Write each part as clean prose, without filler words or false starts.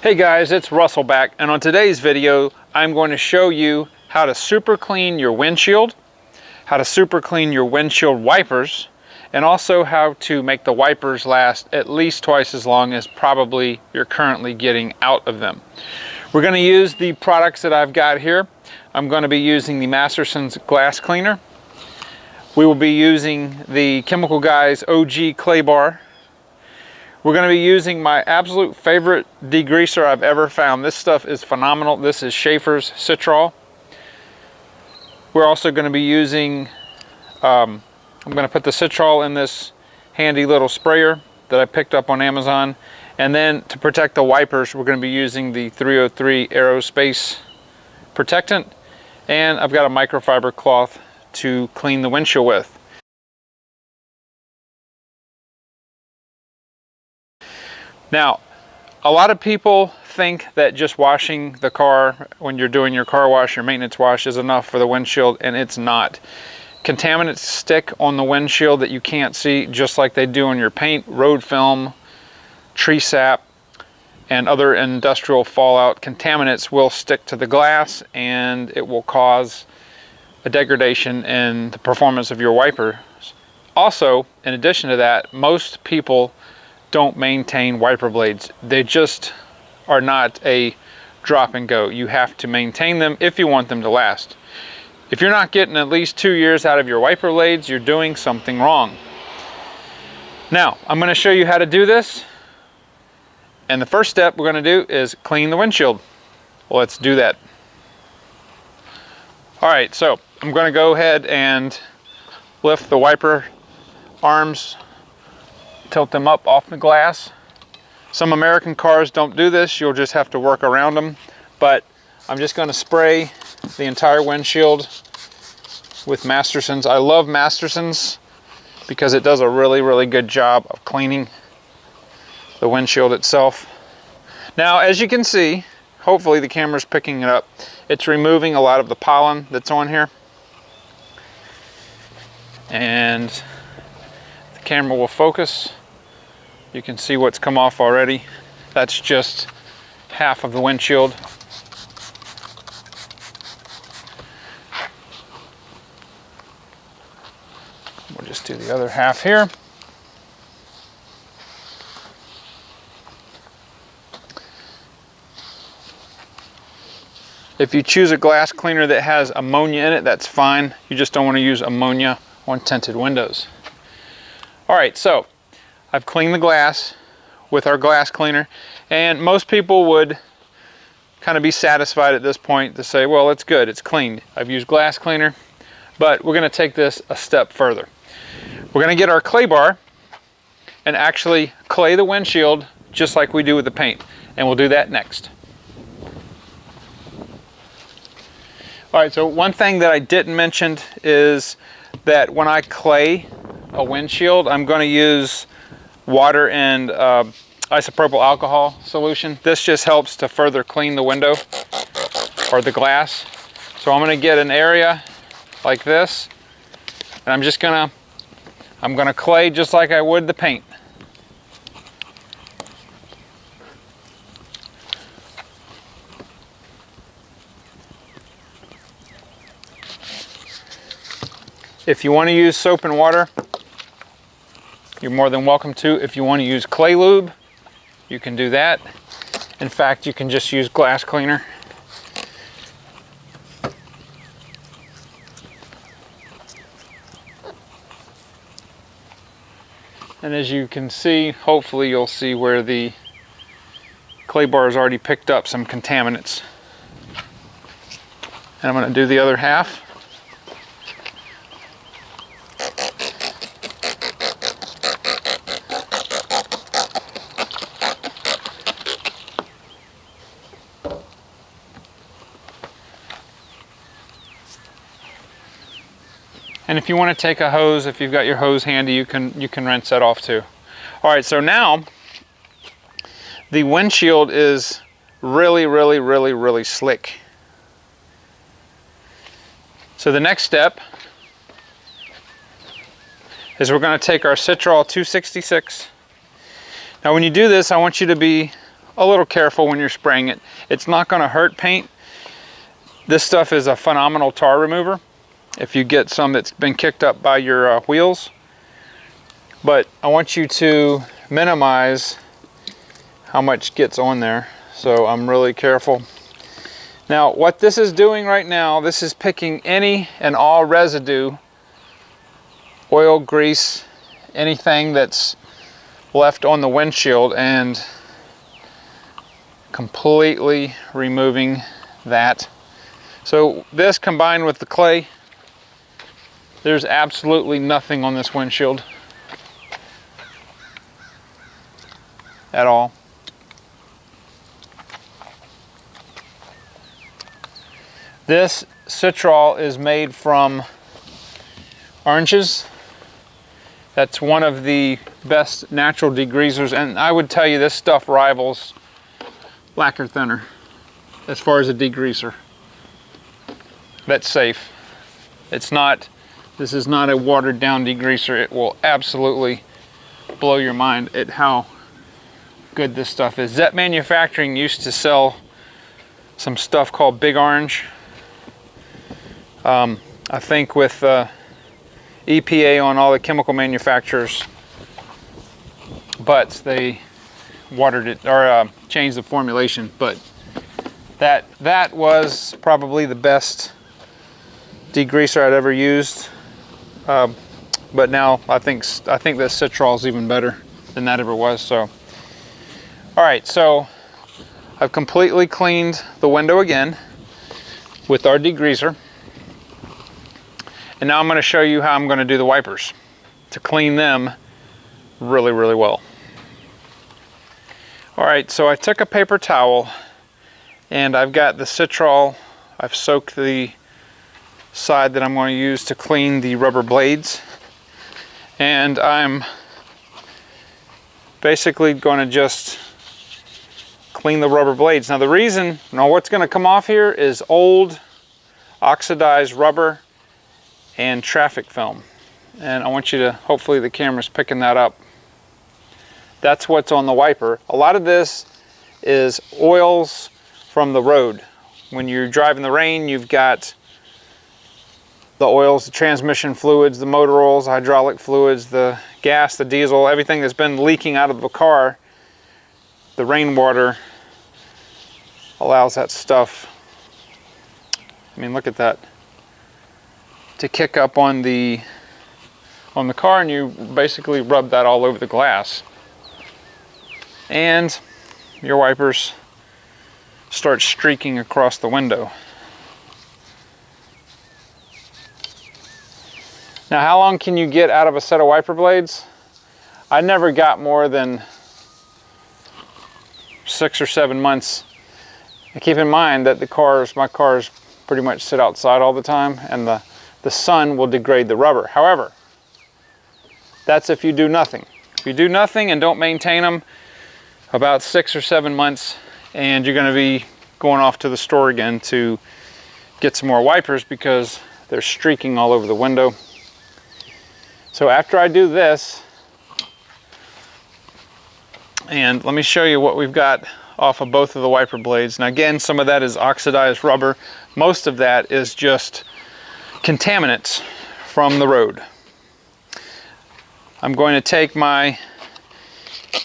Hey guys, it's Russell back, and on today's video I'm going to show you how to super clean your windshield, how to super clean your windshield wipers, and also how to make the wipers last at least twice as long as probably you're currently getting out of them. We're going to use the products that I've got here. I'm going to be using the Masterson's glass cleaner. We will be using the Chemical Guys OG clay bar. We're going to be using my absolute favorite degreaser I've ever found. This stuff is phenomenal. This is Schaefer's Citral. We're also going to be using, I'm going to put the Citral in this handy little sprayer that I picked up on Amazon. And then to protect the wipers, we're going to be using the 303 Aerospace protectant. And I've got a microfiber cloth to clean the windshield with. Now, a lot of people think that just washing the car when you're doing your car wash, your maintenance wash, is enough for the windshield, and it's not. Contaminants stick on the windshield that you can't see, just like they do on your paint, road film, tree sap, and other industrial fallout. Contaminants will stick to the glass, and it will cause a degradation in the performance of your wipers. Also, in addition to that, most people don't maintain wiper blades. They just are not a drop and go. You have to maintain them if you want them to last. If you're not getting at least 2 years out of your wiper blades, you're doing something wrong. Now, I'm going to show you how to do this. And the first step we're going to do is clean the windshield. Let's do that. All right, so I'm going to go ahead and lift the wiper arms, tilt them up off the glass. Some American cars don't do this. You'll just have to work around them. But I'm just going to spray the entire windshield with Masterson's. I love Masterson's because it does a really good job of cleaning the windshield itself. Now, as you can see, hopefully the camera's picking it up. It's removing a lot of the pollen that's on here. And the camera will focus. You can see what's come off already. That's just half of the windshield. We'll just do the other half here. If you choose a glass cleaner that has ammonia in it, that's fine. You just don't want to use ammonia on tinted windows. All right, so I've cleaned the glass with our glass cleaner, and most people would kind of be satisfied at this point to say, well, it's good, it's cleaned. I've used glass cleaner, but we're going to take this a step further. We're going to get our clay bar and actually clay the windshield just like we do with the paint, and we'll do that next. All right, so one thing that I didn't mention is that when I clay a windshield, I'm going to use water and isopropyl alcohol solution. This just helps to further clean the window or the glass. So I'm going to get an area like this, and I'm going to clay just like I would the paint. If you want to use soap and water, you're more than welcome to. If you want to use clay lube, you can do that. In fact, you can just use glass cleaner. And as you can see, hopefully you'll see where the clay bar has already picked up some contaminants. And I'm going to do the other half. And if you want to take a hose, if you've got your hose handy, you can rinse that off too. All right, so now the windshield is really slick. So the next step is we're going to take our Citral 266. Now when you do this, I want you to be a little careful when you're spraying it. It's not going to hurt paint. This stuff is a phenomenal tar remover if you get some that's been kicked up by your wheels. But I want you to minimize how much gets on there, so I'm really careful. Now what this is doing right now, this is picking any and all residue, oil, grease, anything that's left on the windshield, and completely removing that. So this combined with the clay, there's absolutely nothing on this windshield at all. This citral is made from oranges. That's one of the best natural degreasers, and I would tell you this stuff rivals lacquer thinner as far as a degreaser. That's safe. It's not, this is not a watered down degreaser. It will absolutely blow your mind at how good this stuff is. Zet Manufacturing used to sell some stuff called Big Orange. I think with EPA on all the chemical manufacturers, but they watered it or changed the formulation. But that was probably the best degreaser I'd ever used. But now I think this citral is even better than that ever was. So, all right, so I've completely cleaned the window again with our degreaser. And now I'm going to show you how I'm going to do the wipers to clean them really, really well. All right, so I took a paper towel and I've got the citral. I've soaked the side that I'm going to use to clean the rubber blades. And I'm basically going to just clean the rubber blades. Now what's going to come off here is old oxidized rubber and traffic film, and I want you to, hopefully the camera's picking that up. That's what's on the wiper. A lot of this is oils from the road. When you're driving the rain, you've got the oils, the transmission fluids, the motor oils, hydraulic fluids, the gas, the diesel, everything that's been leaking out of the car. The rainwater allows that stuff, I mean, look at that, to kick up on the car, and you basically rub that all over the glass. And your wipers start streaking across the window. Now, how long can you get out of a set of wiper blades? I never got more than 6 or 7 months. And keep in mind that my cars pretty much sit outside all the time, and the sun will degrade the rubber. However, that's if you do nothing. If you do nothing and don't maintain them, about 6 or 7 months, and you're going to be going off to the store again to get some more wipers because they're streaking all over the window. So after I do this, and let me show you what we've got off of both of the wiper blades. Now again, some of that is oxidized rubber. Most of that is just contaminants from the road. I'm going to take my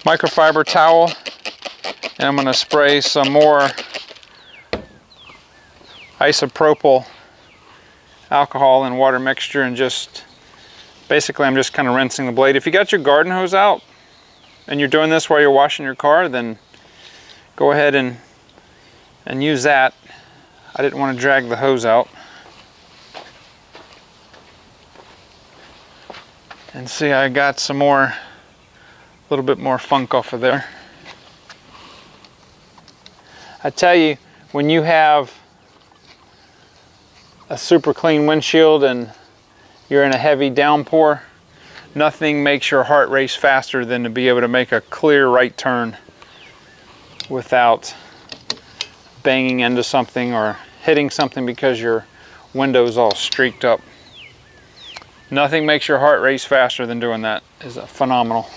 microfiber towel and I'm going to spray some more isopropyl alcohol and water mixture, and just basically I'm just kind of rinsing the blade. If you got your garden hose out and you're doing this while you're washing your car, then go ahead and use that. I didn't want to drag the hose out. And see, I got some more, a little bit more funk off of there. I tell you, when you have a super clean windshield and you're in a heavy downpour, nothing makes your heart race faster than to be able to make a clear right turn without banging into something or hitting something because your window's all streaked up. Nothing makes your heart race faster than doing that. Is phenomenal.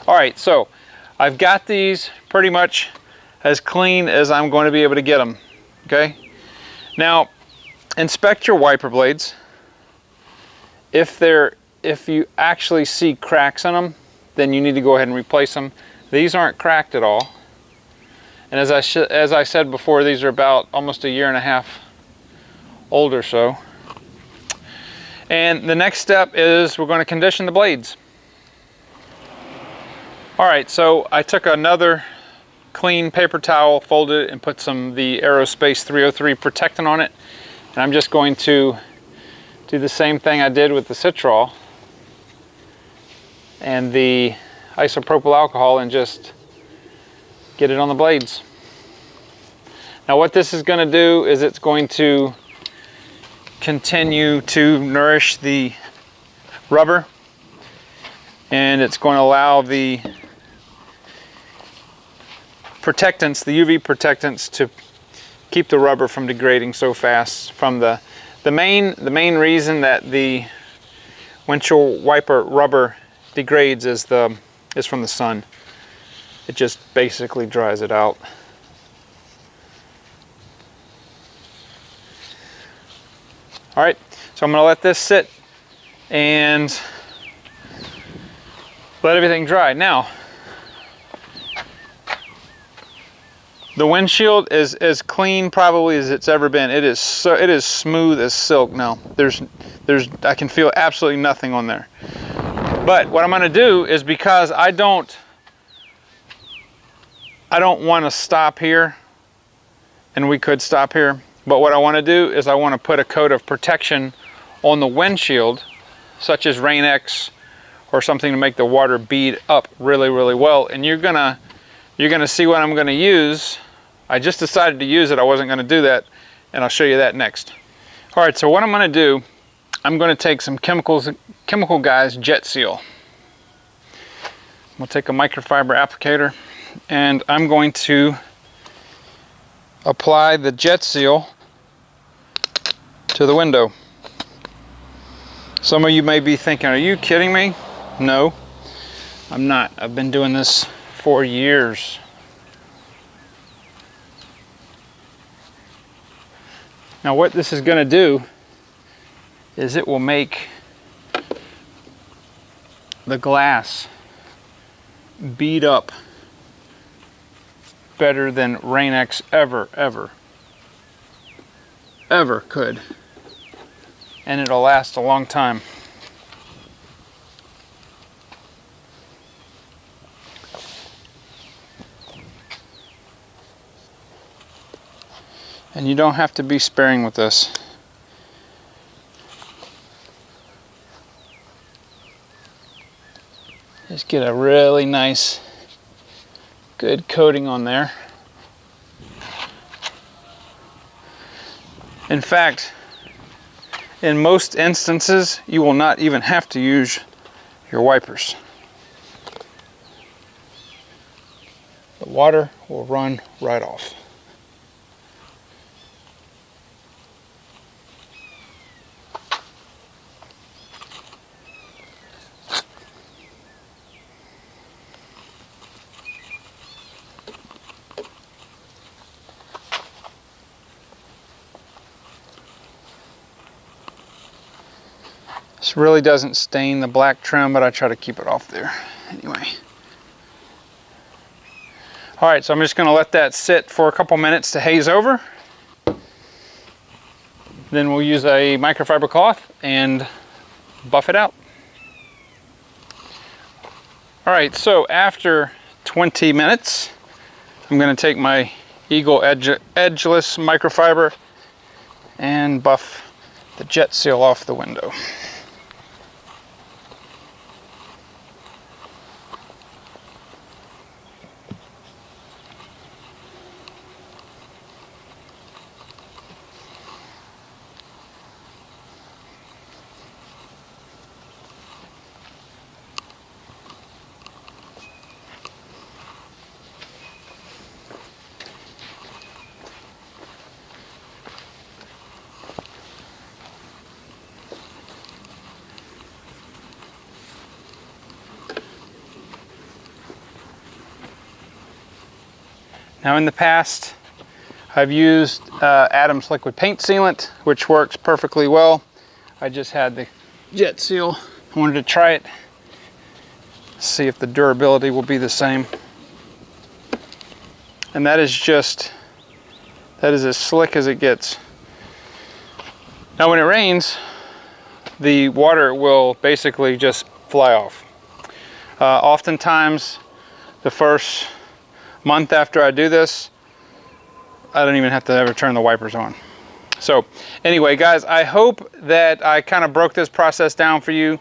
All right, so I've got these pretty much as clean as I'm going to be able to get them. Okay. Now, inspect your wiper blades. If you actually see cracks in them, then you need to go ahead and replace them. These aren't cracked at all. And as I said before, these are about almost a year and a half old or so. And the next step is we're going to condition the blades. All right, so I took another clean paper towel, folded it, and put the Aerospace 303 protectant on it. And I'm just going to do the same thing I did with the citral and the isopropyl alcohol and just get it on the blades. Now what this is going to do is it's going to continue to nourish the rubber, and it's going to allow the protectants, the UV protectants, to keep the rubber from degrading so fast. From the main reason that the windshield wiper rubber degrades is from the sun. It just basically dries it out. All right, so I'm going to let this sit and let everything dry. Now, the windshield is as clean probably as it's ever been. It is smooth as silk now. I can feel absolutely nothing on there. But what I'm going to do is, because I don't want to stop here, and we could stop here, but what I want to do is I want to put a coat of protection on the windshield, such as Rain-X or something to make the water bead up really, really well. And you're gonna see what I'm gonna use. I just decided to use it. I wasn't gonna do that, and I'll show you that next. All right, so what I'm gonna do, I'm gonna take some Chemical Guys Jet Seal. We'll take a microfiber applicator, and I'm going to apply the Jet Seal to the window. Some of you may be thinking, are you kidding me? No, I'm not. I've been doing this for years. Now what this is going to do is it will make the glass bead up better than Rain-X ever could. And it'll last a long time. And you don't have to be sparing with this. Just get a really nice, good coating on there. In fact, in most instances, you will not even have to use your wipers. The water will run right off. This really doesn't stain the black trim, but I try to keep it off there anyway. All right, so I'm just going to let that sit for a couple minutes to haze over. Then we'll use a microfiber cloth and buff it out. All right, so after 20 minutes, I'm going to take my Eagle edgeless microfiber and buff the Jet Seal off the window. Now in the past, I've used Adam's liquid paint sealant, which works perfectly well. I just had the jet seal. I wanted to try it, see if the durability will be the same. And that is as slick as it gets. Now when it rains, the water will basically just fly off. Oftentimes, the first month after I do this, I don't even have to ever turn the wipers on. So anyway, guys, I hope that I kind of broke this process down for you,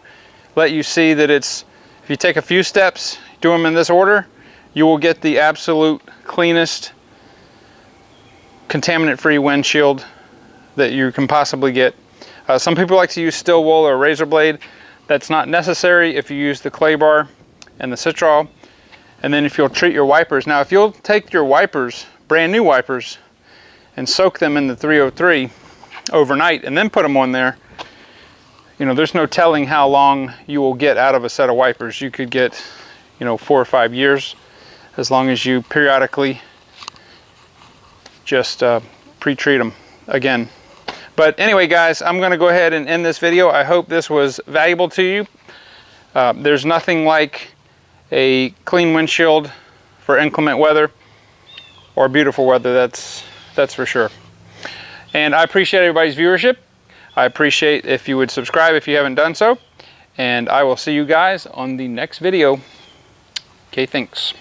let you see that if you take a few steps, do them in this order, you will get the absolute cleanest, contaminant-free windshield that you can possibly get. Some people like to use steel wool or razor blade. That's not necessary if you use the clay bar and the citral. And then if you'll treat your wipers. Now if you'll take your wipers, brand new wipers, and soak them in the 303 overnight and then put them on there, you know, there's no telling how long you will get out of a set of wipers. You could get, you know, 4 or 5 years, as long as you periodically just pre-treat them again. But anyway, guys, I'm going to go ahead and end this video. I hope this was valuable to you. There's nothing like a clean windshield for inclement weather or beautiful weather, that's for sure. And I appreciate everybody's viewership. I appreciate if you would subscribe if you haven't done so. And I will see you guys on the next video. Okay, thanks.